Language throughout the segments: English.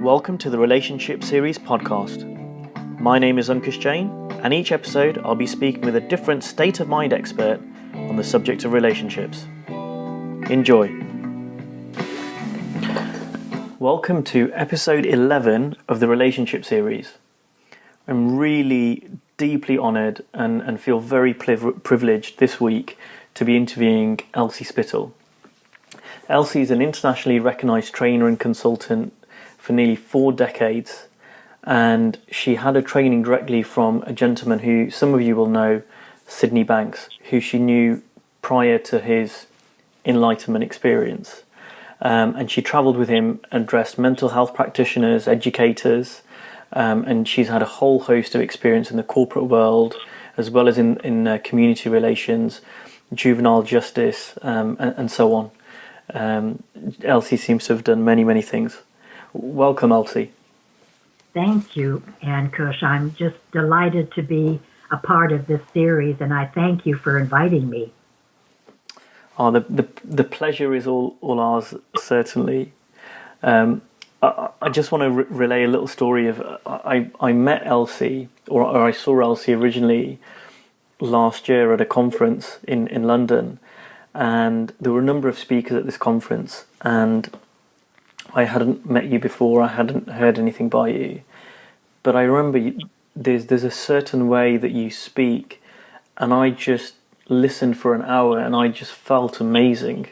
Welcome to the Relationship Series podcast. My name is Ankush Jain, and each episode I'll be speaking with a different state of mind expert on the subject of relationships. Enjoy. Welcome to episode 11 of the Relationship Series. I'm really deeply honoured and feel very privileged this week to be interviewing Elsie Spittle. Elsie is an internationally recognised trainer and consultant for nearly 4 decades, and she had a training directly from a gentleman who some of you will know, Sydney Banks, who she knew prior to his enlightenment experience. And she travelled with him, addressed mental health practitioners, educators, and she's had a whole host of experience in the corporate world, as well as in community relations, juvenile justice, and so on. Elsie seems to have done many things. Welcome, Elsie. Thank you, Ankush. I'm just delighted to be a part of this series, and I thank you for inviting me. Oh, the pleasure is all ours, certainly. I just want to relay a little story of I met Elsie, or I saw Elsie originally last year at a conference in London, and there were a number of speakers at this conference, and I hadn't met you before, I hadn't heard anything by you, but I remember there's a certain way that you speak, and I just listened for an hour and I just felt amazing.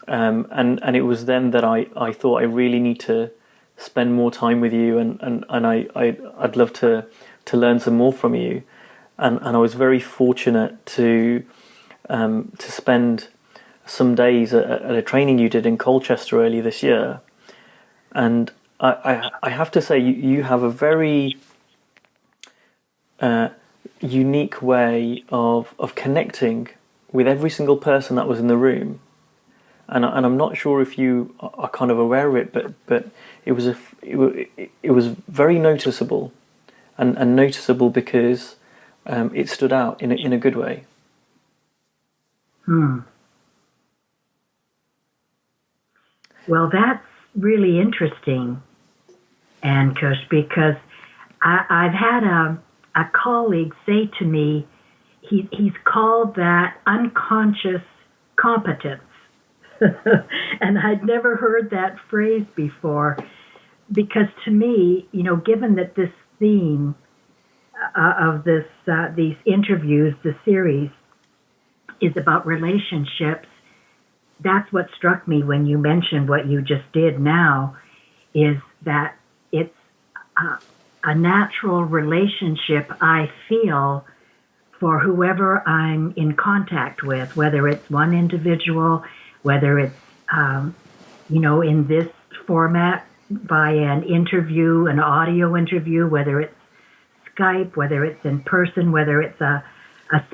And it was then that I thought I really need to spend more time with you, and I'd love to learn some more from you. And I was very fortunate to spend some days at a training you did in Colchester earlier this year. And I have to say, you have a very unique way of connecting with every single person that was in the room. And I'm not sure if you are kind of aware of it, but it was very noticeable, and noticeable because it stood out in a good way. Well, that's really interesting, Ankush, because I've had a colleague say to me, he's called that unconscious competence. And I'd never heard that phrase before, because to me, given that this theme of these interviews, the series, is about relationships, that's what struck me when you mentioned what you just did now, is that it's a natural relationship I feel for whoever I'm in contact with, whether it's one individual, whether it's, in this format by an interview, an audio interview, whether it's Skype, whether it's in person, whether it's a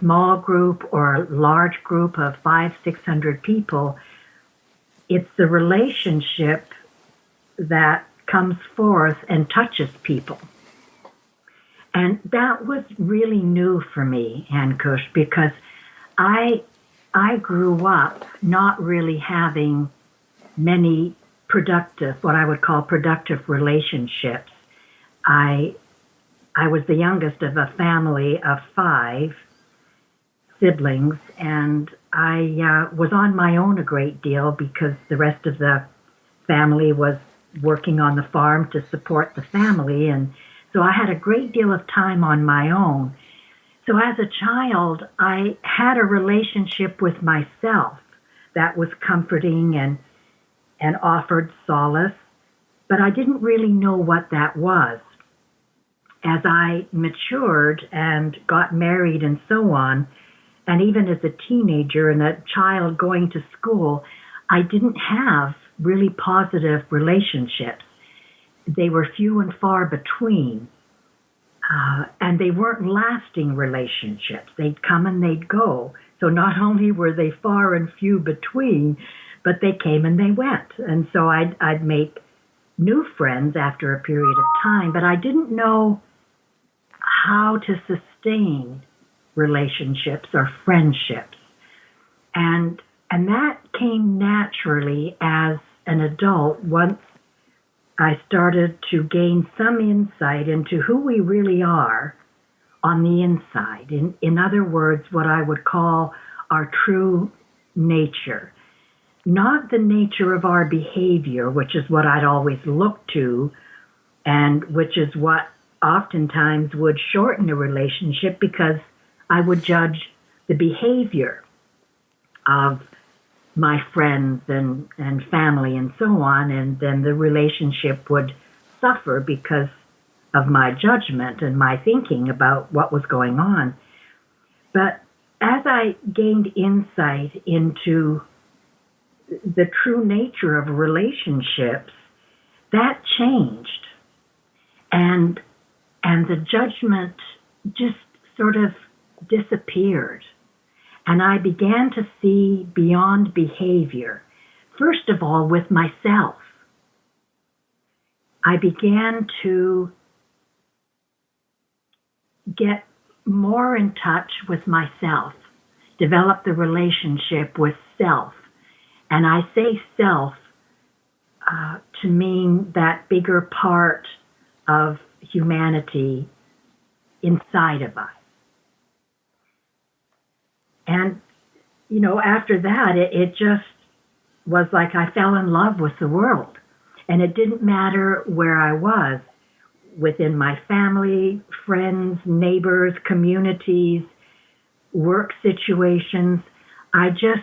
small group or a large group of 500-600 people. It's the relationship that comes forth and touches people. And that was really new for me, Ankush, because I grew up not really having many what I would call productive relationships. I was the youngest of a family of 5 siblings, and I was on my own a great deal because the rest of the family was working on the farm to support the family, and so I had a great deal of time on my own. So as a child, I had a relationship with myself that was comforting and offered solace, but I didn't really know what that was. As I matured and got married and so on, and even as a teenager and a child going to school, I didn't have really positive relationships. They were few and far between. And they weren't lasting relationships. They'd come and they'd go. So not only were they far and few between, but they came and they went. And so I'd make new friends after a period of time, but I didn't know how to sustain relationships or friendships. And that came naturally as an adult once I started to gain some insight into who we really are on the inside. In other words, what I would call our true nature. Not the nature of our behavior, which is what I'd always looked to, and which is what oftentimes would shorten a relationship because I would judge the behavior of my friends and family and so on, and then the relationship would suffer because of my judgment and my thinking about what was going on. But as I gained insight into the true nature of relationships, that changed. And the judgment just sort of disappeared. And I began to see beyond behavior, first of all, with myself. I began to get more in touch with myself, develop the relationship with self. And I say self to mean that bigger part of humanity inside of us. And, after that, it just was like I fell in love with the world. And it didn't matter where I was, within my family, friends, neighbors, communities, work situations. I just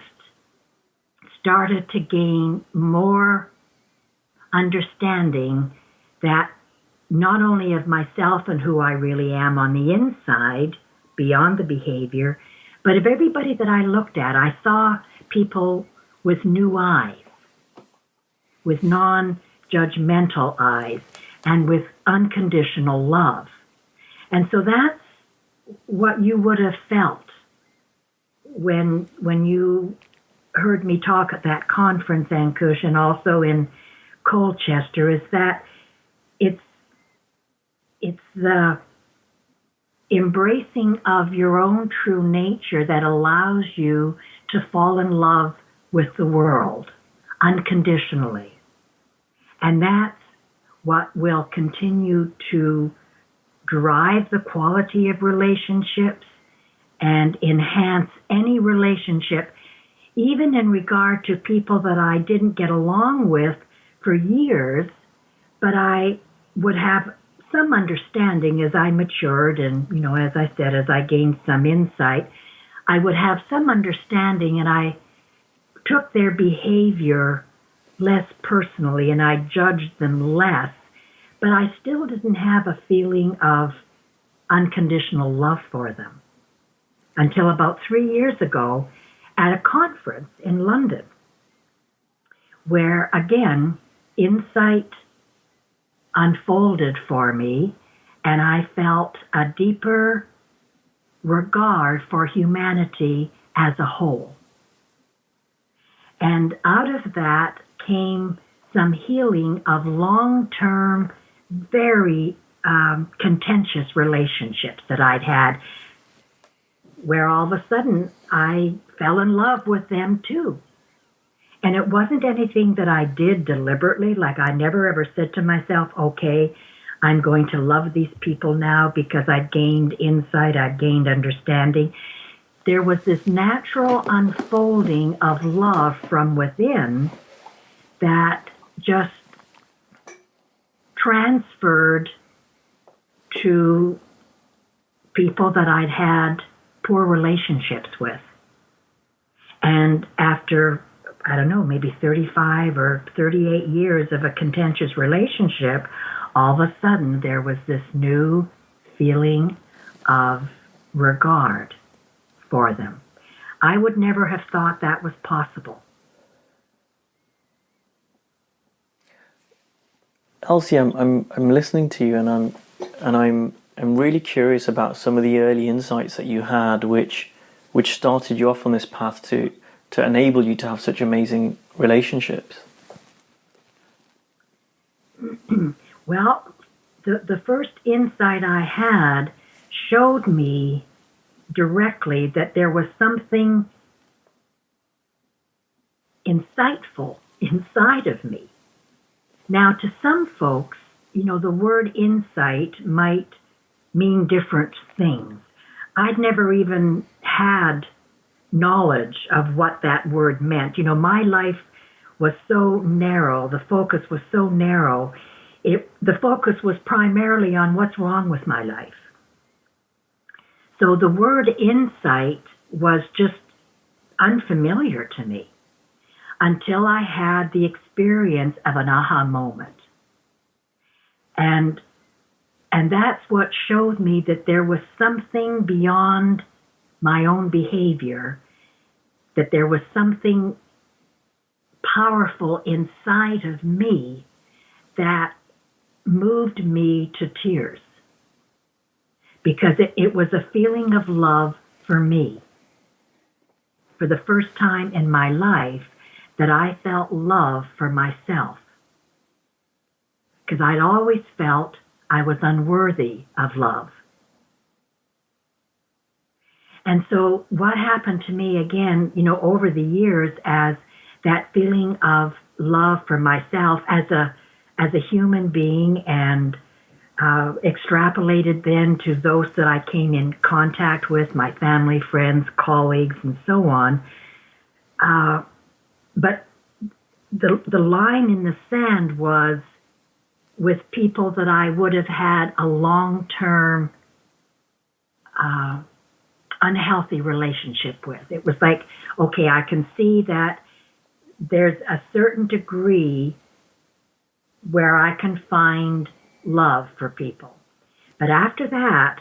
started to gain more understanding that not only of myself and who I really am on the inside, beyond the behavior, but of everybody that I looked at. I saw people with new eyes, with non-judgmental eyes, and with unconditional love. And so that's what you would have felt when you heard me talk at that conference, Ankush, and also in Colchester, is that it's the embracing of your own true nature that allows you to fall in love with the world unconditionally. And that's what will continue to drive the quality of relationships and enhance any relationship, even in regard to people that I didn't get along with for years, but I would have some understanding as I matured and, as I said, as I gained some insight, I would have some understanding, and I took their behavior less personally and I judged them less, but I still didn't have a feeling of unconditional love for them until about 3 years ago at a conference in London, where, again, insight unfolded for me, and I felt a deeper regard for humanity as a whole. And out of that came some healing of long-term, very contentious relationships that I'd had, where all of a sudden I fell in love with them too. And it wasn't anything that I did deliberately, like I never ever said to myself, okay, I'm going to love these people now because I've gained insight, I've gained understanding. There was this natural unfolding of love from within that just transferred to people that I'd had poor relationships with. And after, I don't know, maybe 35 or 38 years of a contentious relationship, all of a sudden there was this new feeling of regard for them. I would never have thought that was possible. Elsie, I'm listening to you, and I'm really curious about some of the early insights that you had, which started you off on this path to enable you to have such amazing relationships. Well, the first insight I had showed me directly that there was something insightful inside of me Now, to some folks, the word insight might mean different things. I'd never even had knowledge of what that word meant. My life was so narrow, the focus was so narrow. The focus was primarily on what's wrong with my life. So the word insight was just unfamiliar to me until I had the experience of an aha moment. And that's what showed me that there was something beyond my own behavior, that there was something powerful inside of me that moved me to tears, because it was a feeling of love for me. For the first time in my life, that I felt love for myself, because I'd always felt I was unworthy of love. And so what happened to me again, over the years, as that feeling of love for myself as a human being, and extrapolated then to those that I came in contact with, my family, friends, colleagues, and so on. But the line in the sand was with people that I would have had a long-term unhealthy relationship with. It was like, okay, I can see that there's a certain degree where I can find love for people. But after that,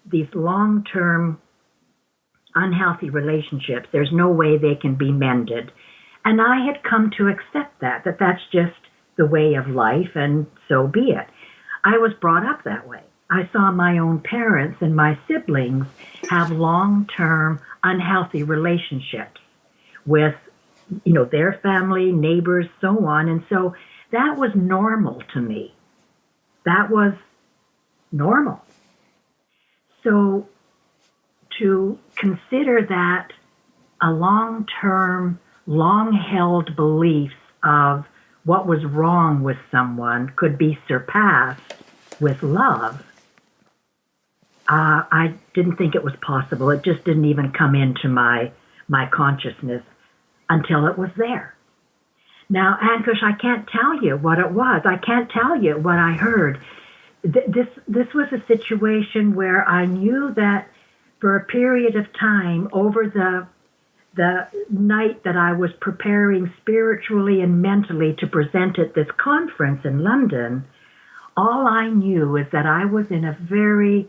these long-term unhealthy relationships, there's no way they can be mended. And I had come to accept that that's just the way of life, and so be it. I was brought up that way. I saw my own parents and my siblings have long-term unhealthy relationships with, their family, neighbors, so on. And so that was normal to me. That was normal. So to consider that a long-term, long-held beliefs of what was wrong with someone could be surpassed with love, I didn't think it was possible. It just didn't even come into my consciousness until it was there. Now, Ankush, I can't tell you what it was. I can't tell you what I heard. This was a situation where I knew that for a period of time, over the night that I was preparing spiritually and mentally to present at this conference in London, all I knew is that I was in a very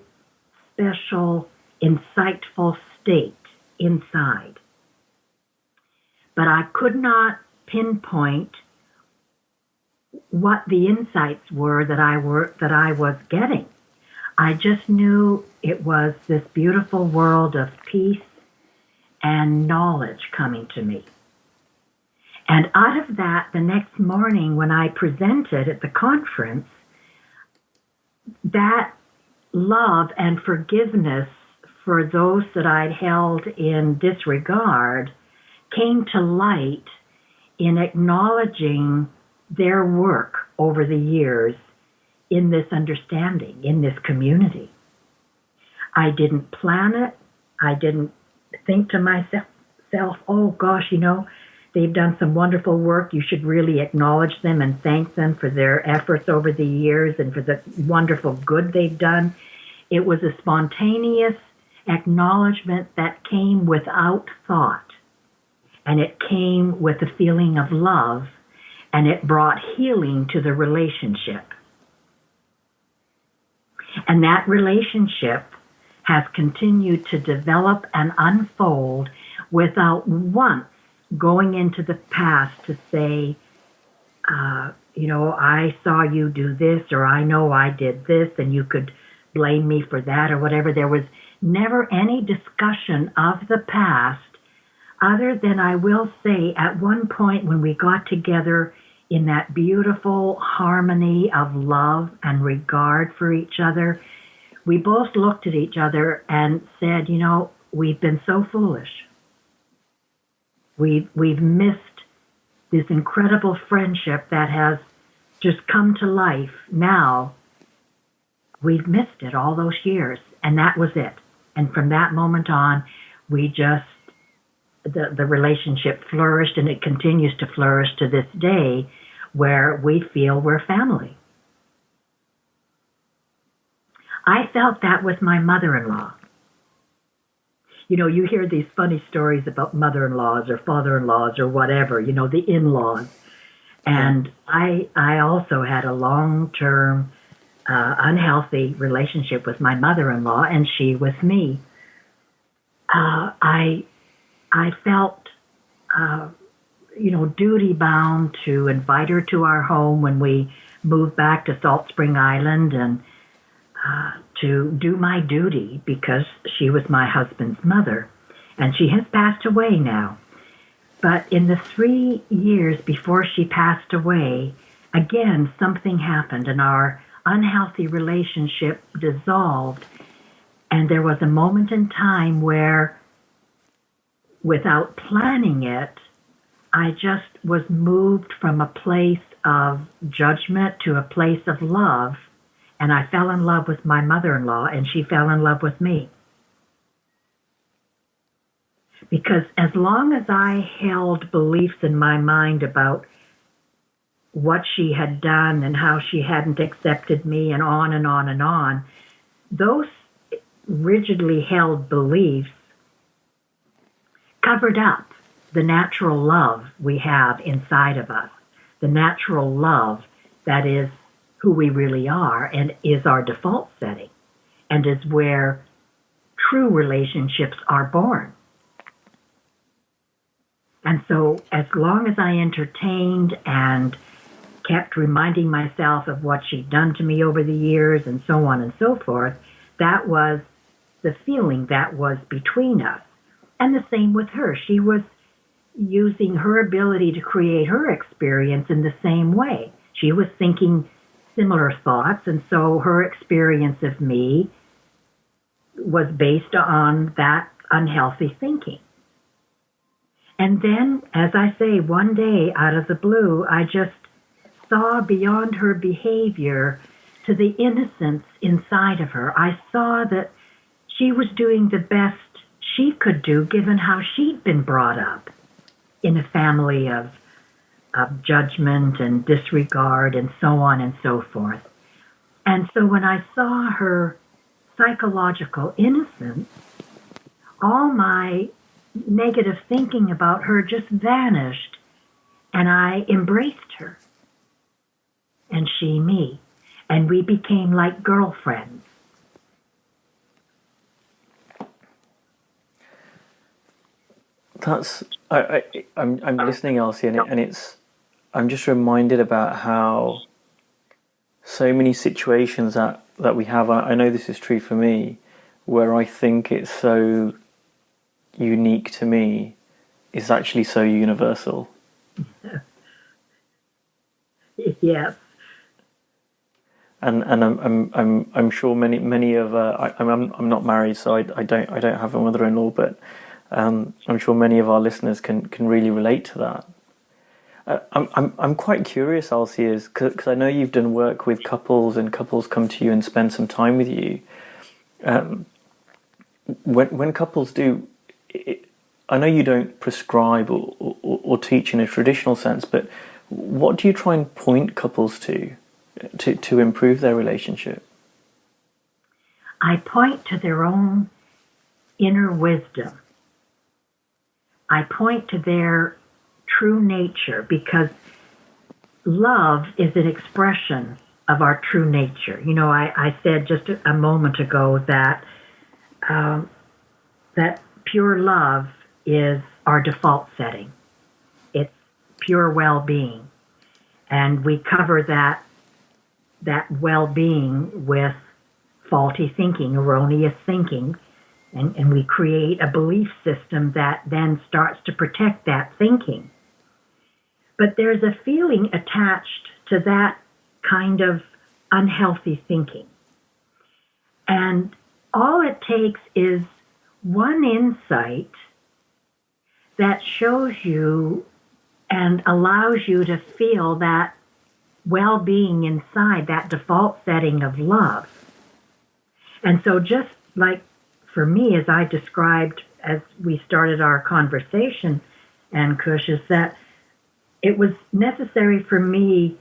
special, insightful state inside. But I could not pinpoint what the insights were that I was getting. I just knew it was this beautiful world of peace and knowledge coming to me. And out of that, the next morning when I presented at the conference, that love and forgiveness for those that I'd held in disregard came to light in acknowledging their work over the years in this understanding, in this community. I didn't plan it. I didn't think to myself, oh gosh, they've done some wonderful work. You should really acknowledge them and thank them for their efforts over the years and for the wonderful good they've done. It was a spontaneous acknowledgement that came without thought. And it came with a feeling of love, and it brought healing to the relationship. And that relationship has continued to develop and unfold without once going into the past to say, I saw you do this, or I know I did this, and you could blame me for that, or whatever. There was never any discussion of the past, other than I will say at one point when we got together in that beautiful harmony of love and regard for each other, we both looked at each other and said, we've been so foolish. We've missed this incredible friendship that has just come to life now, we've missed it all those years. And that was it. And from that moment on, we just, the relationship flourished, and it continues to flourish to this day, where we feel we're family. I felt that with my mother-in-law. You know, you hear these funny stories about mother-in-laws or father-in-laws or whatever, you know, the in-laws. And I also had a long-term unhealthy relationship with my mother-in-law, and she with me. I felt, duty-bound to invite her to our home when we moved back to Salt Spring Island, and to do my duty because she was my husband's mother, and she has passed away now. But in the 3 years before she passed away, again, something happened, and our unhealthy relationship dissolved. And there was a moment in time where, without planning it, I just was moved from a place of judgment to a place of love. And I fell in love with my mother-in-law, and she fell in love with me. Because as long as I held beliefs in my mind about what she had done and how she hadn't accepted me, and on and on and on, those rigidly held beliefs covered up the natural love we have inside of us, the natural love that is who we really are and is our default setting, and is where true relationships are born. And so as long as I entertained and kept reminding myself of what she'd done to me over the years and so on and so forth, that was the feeling that was between us. And the same with her. She was using her ability to create her experience in the same way. She was thinking similar thoughts, and so her experience of me was based on that unhealthy thinking. And then, as I say, one day out of the blue, I just saw beyond her behavior to the innocence inside of her. I saw that she was doing the best she could do given how she'd been brought up in a family of judgment and disregard and so on and so forth. And so when I saw her psychological innocence, all my negative thinking about her just vanished, and I embraced her, and she me, and we became like girlfriends. I'm listening, Elsie, and it's I'm just reminded about how so many situations that we have. I know this is true for me, where I think it's so unique to me, is actually so universal. Yes. And I'm sure many of I'm not married, so I don't have a mother-in-law, but I'm sure many of our listeners can really relate to that. I'm quite curious, Elsie, is because I know you've done work with couples, and couples come to you and spend some time with you. When couples do, I know you don't prescribe or teach in a traditional sense, but what do you try and point couples to improve their relationship? I point to their own inner wisdom. I point to their true nature, because love is an expression of our true nature. You know, I said just a moment ago that that pure love is our default setting. It's pure well-being. And we cover that well-being with faulty thinking, erroneous thinking, and we create a belief system that then starts to protect that thinking. But there's a feeling attached to that kind of unhealthy thinking. And all it takes is one insight that shows you and allows you to feel that well-being inside, that default setting of love. And so just like for me, as I described as we started our conversation, and Kush, is that it was necessary for me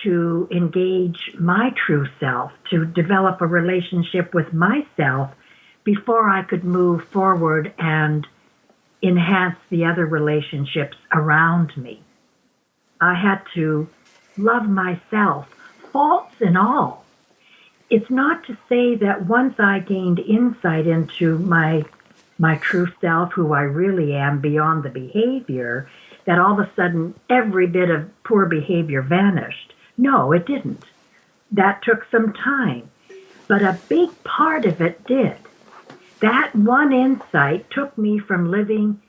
to engage my true self, to develop a relationship with myself before I could move forward and enhance the other relationships around me. I had to love myself, faults and all. It's not to say that once I gained insight into my true self, who I really am beyond the behavior, that all of a sudden every bit of poor behavior vanished. No, it didn't. That took some time. But a big part of it did. That one insight took me from living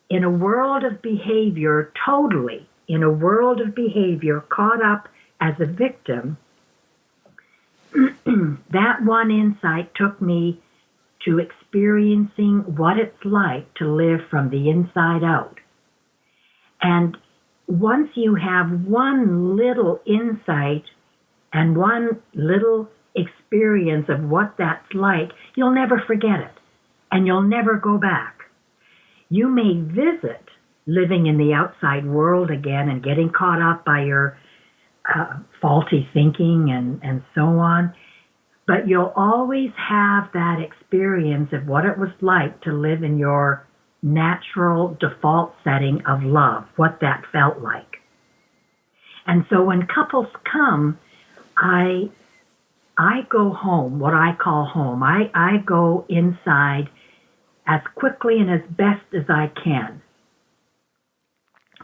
in a world of behavior, totally in a world of behavior, caught up as a victim. That one insight took me to experiencing what it's like to live from the inside out. And once you have one little insight and one little experience of what that's like, you'll never forget it, and you'll never go back. You may visit living in the outside world again and getting caught up by your faulty thinking and so on, but you'll always have that experience of what it was like to live in your natural default setting of love, what that felt like. And so when couples come, I go home, what I call home. I go inside as quickly and as best as I can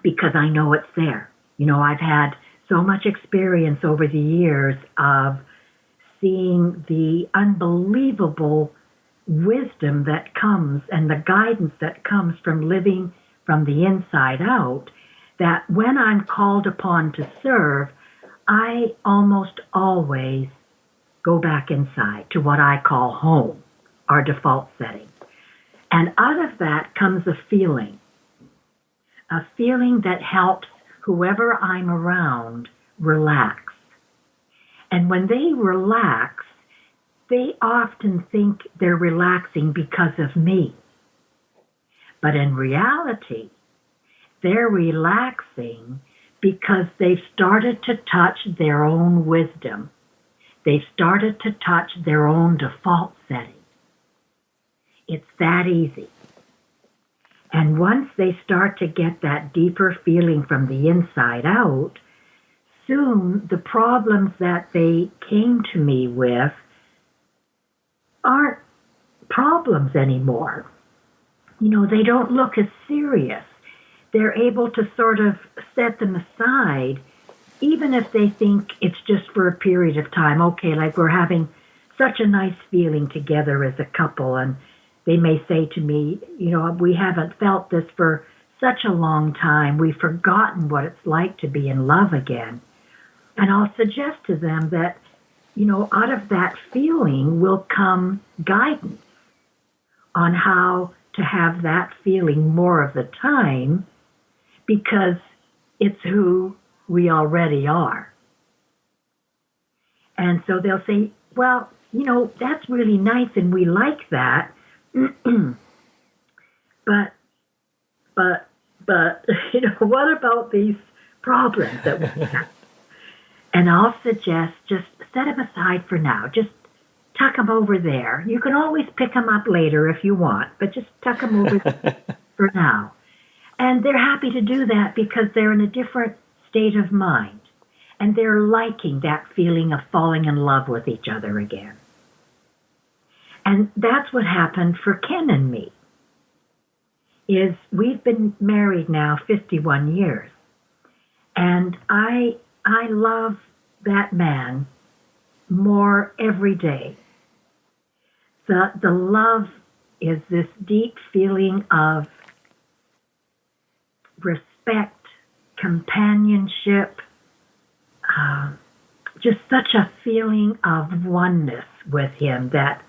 because I know it's there. You know, I've had so much experience over the years of seeing the unbelievable wisdom that comes and the guidance that comes from living from the inside out, that when I'm called upon to serve, I almost always go back inside to what I call home, our default setting. And out of that comes a feeling that helps whoever I'm around relax. And when they relax, they often think they're relaxing because of me. But in reality, they're relaxing because they've started to touch their own wisdom. They've started to touch their own default setting. It's that easy. And once they start to get that deeper feeling from the inside out, soon the problems that they came to me with aren't problems anymore. You know, they don't look as serious. They're able to sort of set them aside, even if they think it's just for a period of time. Okay, like we're having such a nice feeling together as a couple, and they may say to me, you know, we haven't felt this for such a long time. We've forgotten what it's like to be in love again. And I'll suggest to them that, you know, out of that feeling will come guidance on how to have that feeling more of the time, because it's who we already are. And so they'll say, well, you know, that's really nice and we like that. but, you know, what about these problems that we have? And I'll suggest just set them aside for now. Just tuck them over there. You can always pick them up later if you want, but just tuck them over there for now. And they're happy to do that because they're in a different state of mind. And they're liking that feeling of falling in love with each other again. And that's what happened for Ken and me, is we've been married now 51 years. And I love that man more every day. The love is this deep feeling of respect, companionship, just such a feeling of oneness with him that,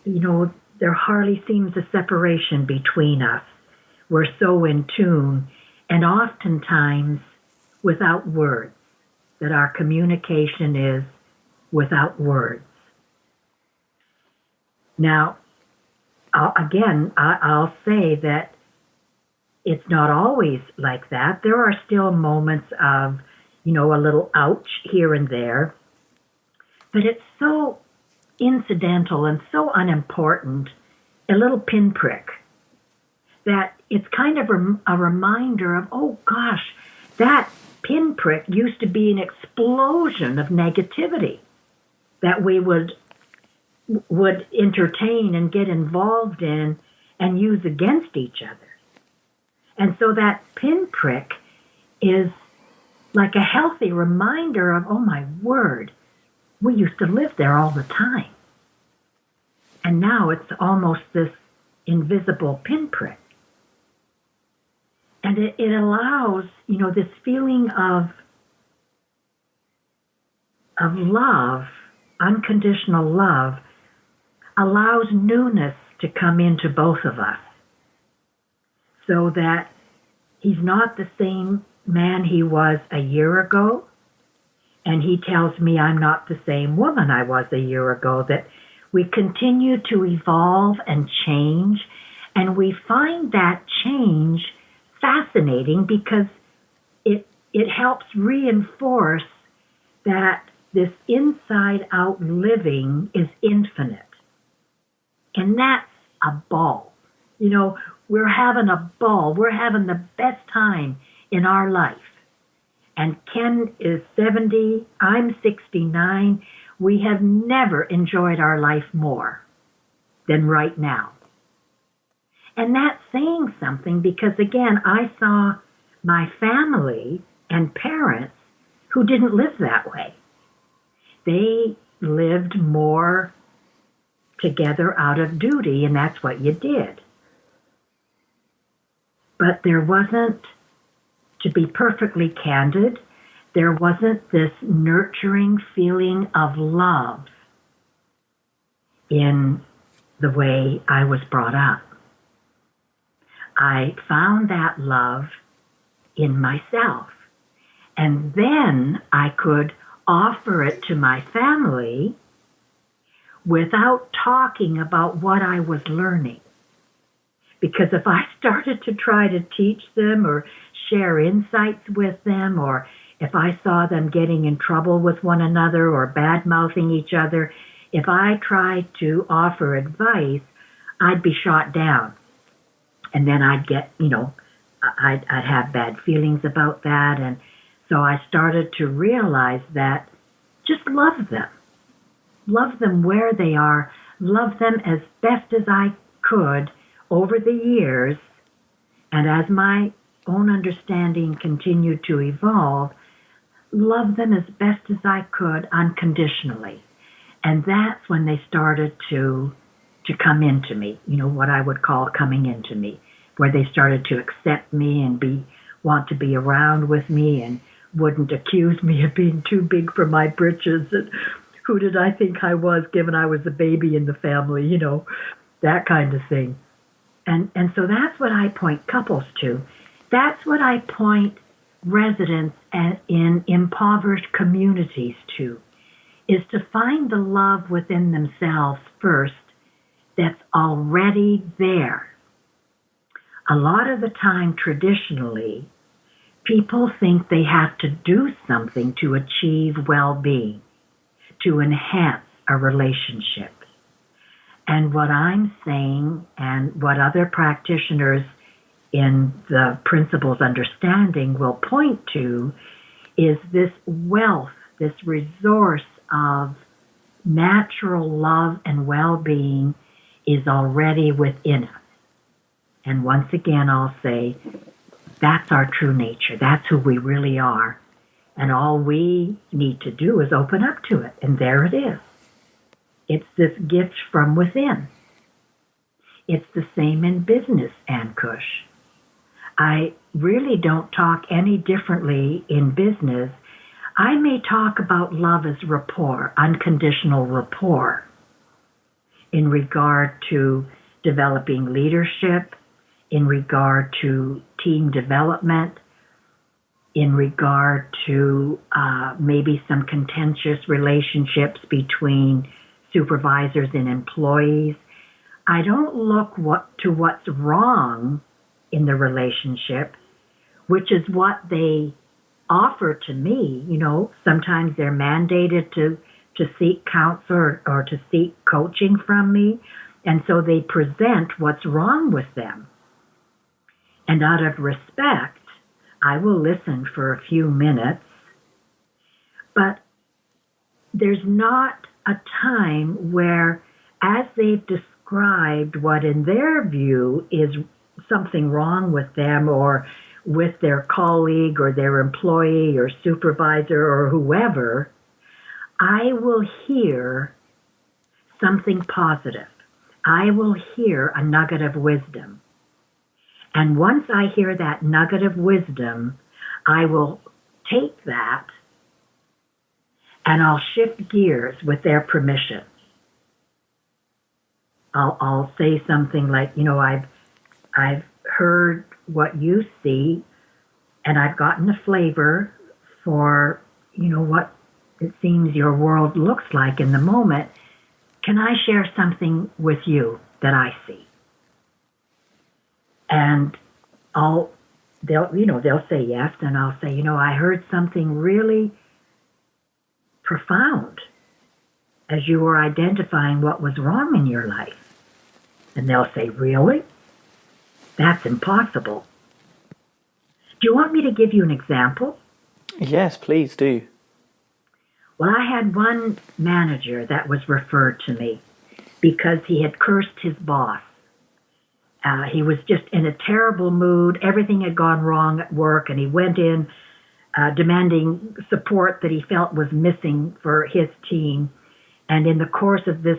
you know, there hardly seems a separation between us. We're so in tune, and oftentimes without words. that our communication is without words. Now, I'll say that it's not always like that. There are still moments of, a little ouch here and there, but it's so incidental and so unimportant, a little pinprick, that it's kind of a reminder of, oh gosh, that pinprick used to be an explosion of negativity that we would entertain and get involved in and use against each other. And so that pinprick is like a healthy reminder of, oh my word, we used to live there all the time. And now it's almost this invisible pinprick. And it allows, this feeling of love, unconditional love, allows newness to come into both of us, so that he's not the same man he was a year ago, and he tells me I'm not the same woman I was a year ago, that we continue to evolve and change, and we find that change fascinating because it helps reinforce that this inside-out living is infinite. And that's a ball. We're having a ball. We're having the best time in our life. And Ken is 70, I'm 69. We have never enjoyed our life more than right now. And that's saying something because, again, I saw my family and parents who didn't live that way. They lived more together out of duty, and that's what you did. But there wasn't, to be perfectly candid, there wasn't this nurturing feeling of love in the way I was brought up. I found that love in myself. And then I could offer it to my family without talking about what I was learning. Because if I started to try to teach them or share insights with them, or if I saw them getting in trouble with one another or bad-mouthing each other, if I tried to offer advice, I'd be shot down. And then I'd get, I'd have bad feelings about that. And so I started to realize that just love them. Love them where they are. Love them as best as I could over the years. And as my own understanding continued to evolve, love them as best as I could unconditionally. And that's when they started to come into me, what I would call coming into me, where they started to accept me and want to be around with me and wouldn't accuse me of being too big for my britches and who did I think I was given I was a baby in the family, that kind of thing. And so that's what I point couples to. That's what I point residents in impoverished communities to, is to find the love within themselves first that's already there. A lot of the time, traditionally, people think they have to do something to achieve well-being, to enhance a relationship. And what I'm saying, and what other practitioners in the principles understanding will point to, is this wealth, this resource of natural love and well-being is already within us. And once again, I'll say, that's our true nature. That's who we really are. And all we need to do is open up to it. And there it is. It's this gift from within. It's the same in business, Ankush. I really don't talk any differently in business. I may talk about love as rapport, unconditional rapport, in regard to developing leadership, in regard to team development. in regard to maybe some contentious relationships between supervisors and employees. I don't look to what's wrong in the relationship, which is what they offer to me. Sometimes they're mandated to seek counsel or to seek coaching from me, and so they present what's wrong with them. And out of respect, I will listen for a few minutes, but there's not a time where, as they've described what in their view is something wrong with them or with their colleague or their employee or supervisor or whoever, I will hear something positive. I will hear a nugget of wisdom. And once I hear that nugget of wisdom, I will take that and I'll shift gears with their permission. I'll say something like, I've heard what you see, and I've gotten a flavor for, what it seems your world looks like in the moment. Can I share something with you that I see? And they'll say yes, and I'll say, I heard something really profound as you were identifying what was wrong in your life. And they'll say, really? That's impossible. Do you want me to give you an example? Yes, please do. Well, I had one manager that was referred to me because he had cursed his boss. He was just in a terrible mood. Everything had gone wrong at work, and he went in demanding support that he felt was missing for his team. And in the course of this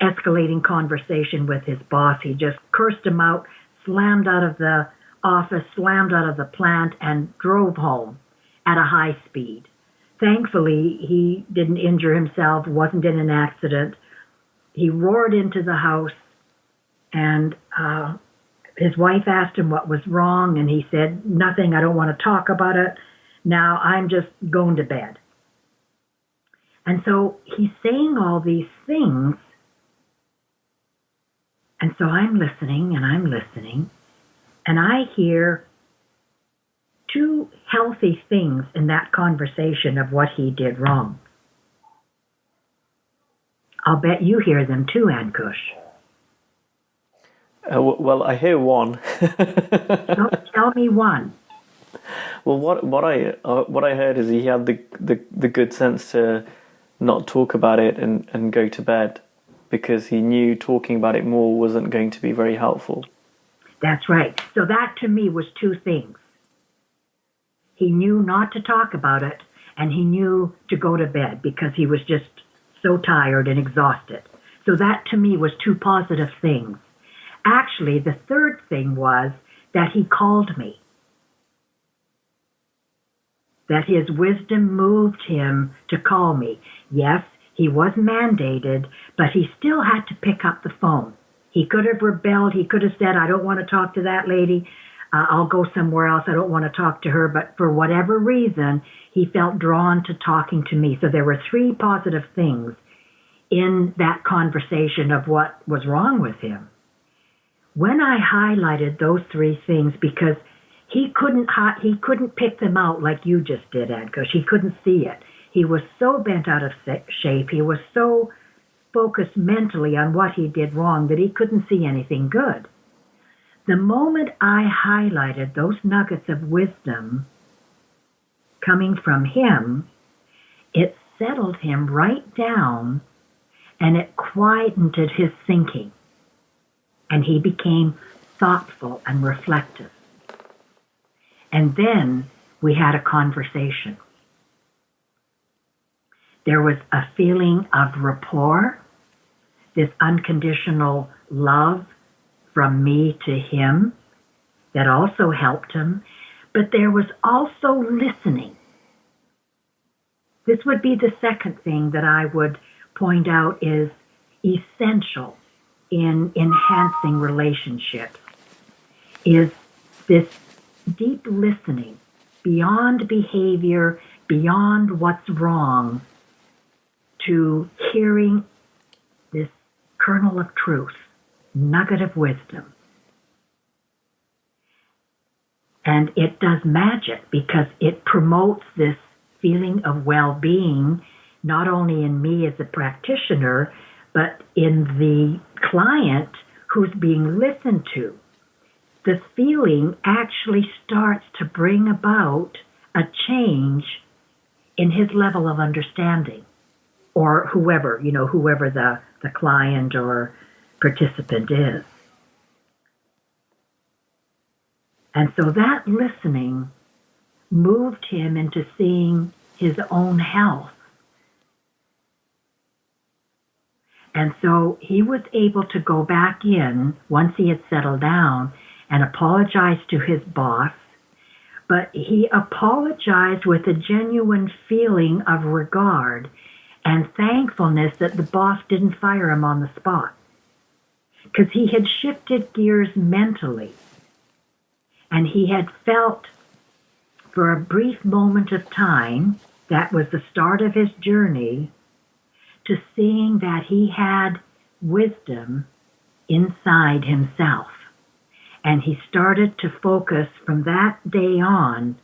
escalating conversation with his boss, he just cursed him out, slammed out of the office, slammed out of the plant, and drove home at a high speed. Thankfully, he didn't injure himself, wasn't in an accident. He roared into the house, and his wife asked him what was wrong, and he said, nothing, I don't want to talk about it. Now I'm just going to bed. And so he's saying all these things, and so I'm listening, and I hear two healthy things in that conversation of what he did wrong. I'll bet you hear them too, Ankush. Well, I hear one. Tell me one. Well, what I heard is he had the good sense to not talk about it and go to bed, because he knew talking about it more wasn't going to be very helpful. That's right. So that to me was two things. He knew not to talk about it, and he knew to go to bed because he was just so tired and exhausted. So that to me was two positive things. Actually, the third thing was that he called me. That his wisdom moved him to call me. Yes, he was mandated, but he still had to pick up the phone. He could have rebelled. He could have said, I don't want to talk to that lady. I'll go somewhere else. I don't want to talk to her. But for whatever reason, he felt drawn to talking to me. So there were three positive things in that conversation of what was wrong with him. When I highlighted those three things, because he couldn't pick them out like you just did, Ankush. He couldn't see it. He was so bent out of shape. He was so focused mentally on what he did wrong that he couldn't see anything good. The moment I highlighted those nuggets of wisdom coming from him, it settled him right down, and it quietened his thinking. And he became thoughtful and reflective. And then we had a conversation. There was a feeling of rapport, this unconditional love from me to him that also helped him. But there was also listening. This would be the second thing that I would point out is essential in enhancing relationships, is this deep listening beyond behavior, beyond what's wrong, to hearing this kernel of truth, nugget of wisdom. And it does magic because it promotes this feeling of well-being, not only in me as a practitioner, but in the client who's being listened to. The feeling actually starts to bring about a change in his level of understanding, or whoever the client or participant is. And so that listening moved him into seeing his own health. And so he was able to go back in once he had settled down and apologize to his boss, but he apologized with a genuine feeling of regard and thankfulness that the boss didn't fire him on the spot, because he had shifted gears mentally, and he had felt for a brief moment of time, that was the start of his journey, to seeing that he had wisdom inside himself. And he started to focus from that day on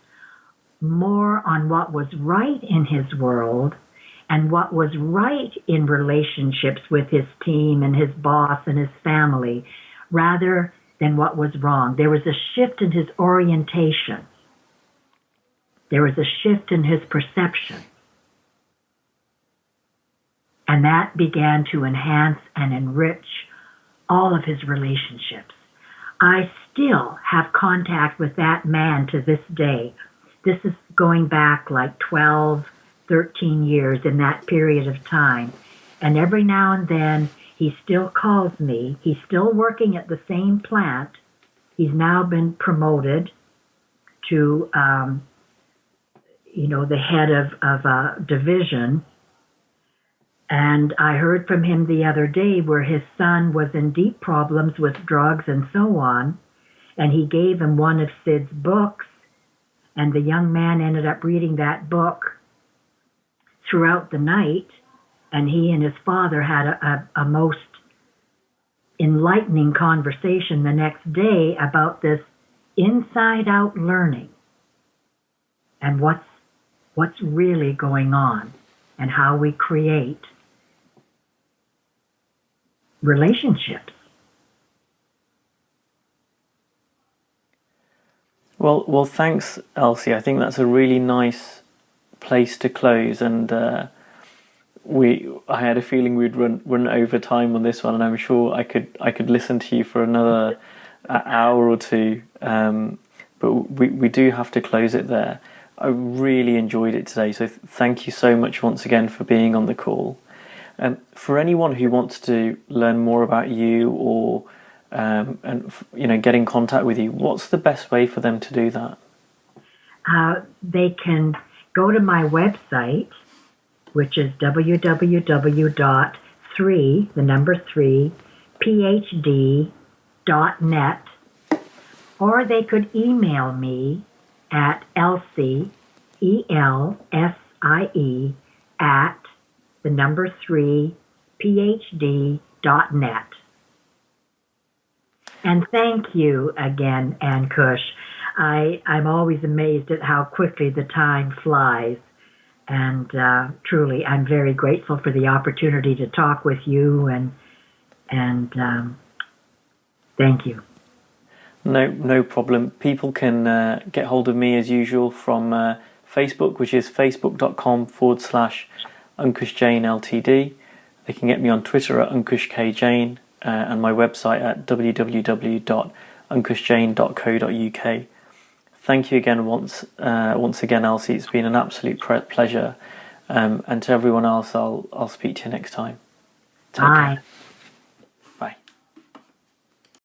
more on what was right in his world and what was right in relationships with his team and his boss and his family, rather than what was wrong. There was a shift in his orientation. There was a shift in his perception. And that began to enhance and enrich all of his relationships. I still have contact with that man to this day. This is going back like 12, 13 years in that period of time. And every now and then he still calls me. He's still working at the same plant. He's now been promoted to, the head of a division. And I heard from him the other day where his son was in deep problems with drugs and so on, and he gave him one of Sid's books, and the young man ended up reading that book throughout the night, and he and his father had a most enlightening conversation the next day about this inside-out learning and what's really going on and how we create relationships. Well, thanks, Elsie. I think that's a really nice place to close, and I had a feeling we'd run over time on this one, and I'm sure I could listen to you for another hour or two. But we do have to close it there. I really enjoyed it today, so thank you so much once again for being on the call. For anyone who wants to learn more about you or get in contact with you, what's the best way for them to do that? They can go to my website, which is www.3phd.net, or they could email me at Elsie, ELSIE, at 3phd.net. And thank you again, Ankush. I'm always amazed at how quickly the time flies. And truly, I'm very grateful for the opportunity to talk with you, and thank you. No problem. People can get hold of me as usual from Facebook, which is facebook.com/Ankush Jain Ltd. They can get me on Twitter at Ankush K Jain, and my website at www.ankushjain.co.uk. Thank you again once again, Elsie. It's been an absolute pleasure. And to everyone else, I'll speak to you next time. Take care. Bye.